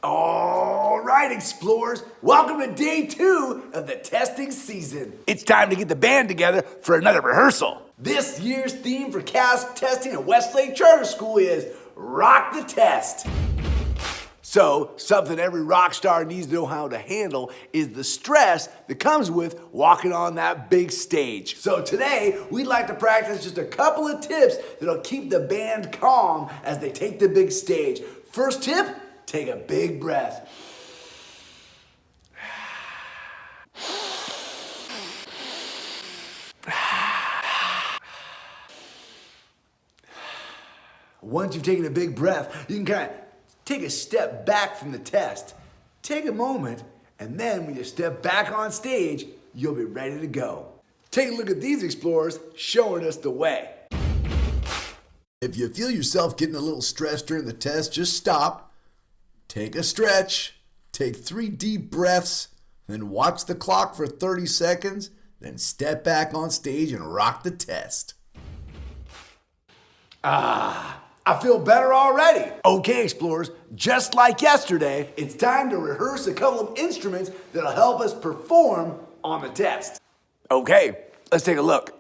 All right, explorers, welcome to day 2 of the testing season. It's time to get the band together for another rehearsal. This year's theme for CAASPP testing at Westlake Charter School is Rock the Test. So, something every rock star needs to know how to handle is the stress that comes with walking on that big stage. So today, we'd like to practice just a couple of tips that'll keep the band calm as they take the big stage. First tip, take a big breath. Once you've taken a big breath, you can kind of take a step back from the test. Take a moment, and then when you step back on stage, you'll be ready to go. Take a look at these explorers showing us the way. If you feel yourself getting a little stressed during the test, just stop, take a stretch, take 3 deep breaths, then watch the clock for 30 seconds, then step back on stage and rock the test. I feel better already. Okay, explorers, just like yesterday, it's time to rehearse a couple of instruments that'll help us perform on the test. Okay, let's take a look.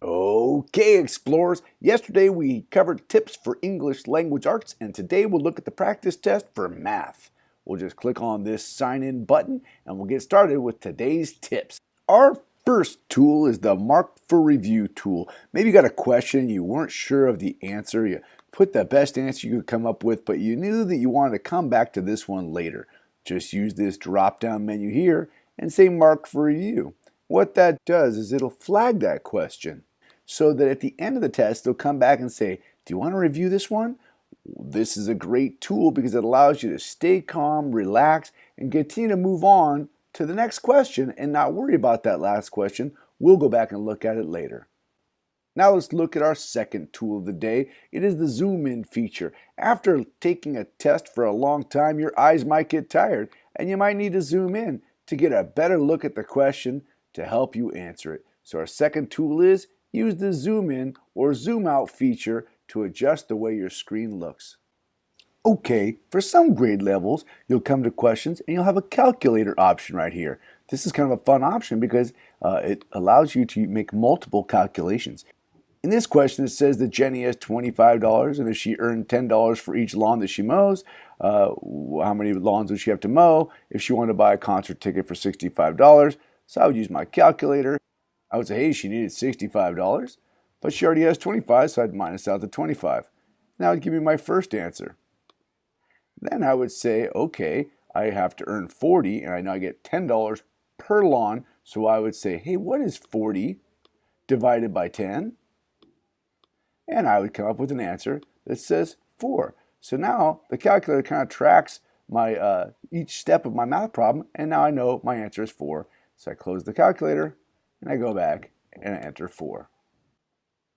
Okay, explorers, yesterday we covered tips for English language arts, and today we'll look at the practice test for math. We'll just click on this sign in button and we'll get started with today's tips. Our first tool is the Mark for Review tool. Maybe you got a question, you weren't sure of the answer, you put the best answer you could come up with, but you knew that you wanted to come back to this one later. Just use this drop-down menu here and say Mark for Review. What that does is it'll flag that question so that at the end of the test, they'll come back and say, do you want to review this one? This is a great tool because it allows you to stay calm, relax, and continue to move on to the next question and not worry about that last question. We'll go back and look at it later. Now let's look at our second tool of the day. It is the zoom in feature. After taking a test for a long time, your eyes might get tired and you might need to zoom in to get a better look at the question to help you answer it. So our second tool is use the zoom in or zoom out feature to adjust the way your screen looks. Okay, for some grade levels, you'll come to questions and you'll have a calculator option right here. This is kind of a fun option because it allows you to make multiple calculations. In this question, it says that Jenny has $25 and if she earned $10 for each lawn that she mows, how many lawns would she have to mow if she wanted to buy a concert ticket for $65? So I would use my calculator. I would say, hey, she needed $65, but she already has 25, so I'd minus out the 25. Now it'd give me my first answer. Then I would say, okay, I have to earn 40 and I know I get $10 per lawn. So I would say, hey, what is 40 divided by 10? And I would come up with an answer that says 4. So now the calculator kind of tracks my each step of my math problem, and now I know my answer is 4. So I close the calculator and I go back and I enter 4.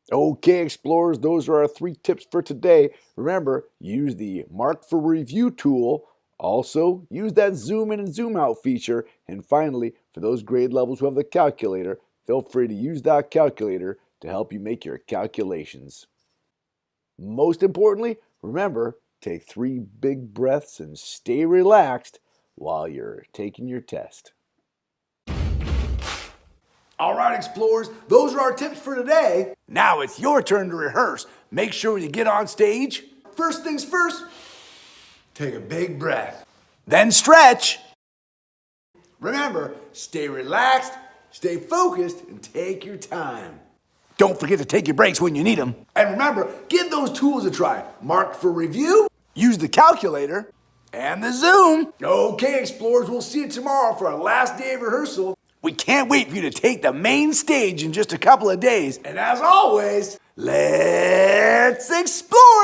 Okay, explorers, those are our 3 tips for today. Remember, use the Mark for Review tool. Also, use that zoom in and zoom out feature. And finally, for those grade levels who have the calculator, feel free to use that calculator to help you make your calculations. Most importantly, remember, take 3 big breaths and stay relaxed while you're taking your test. All right, explorers, those are our tips for today. Now it's your turn to rehearse. Make sure when you get on stage, first things first, take a big breath. Then stretch. Remember, stay relaxed, stay focused, and take your time. Don't forget to take your breaks when you need them. And remember, give those tools a try. Mark for Review, use the calculator, and the zoom. Okay, explorers, we'll see you tomorrow for our last day of rehearsal. We can't wait for you to take the main stage in just a couple of days. And as always, let's explore!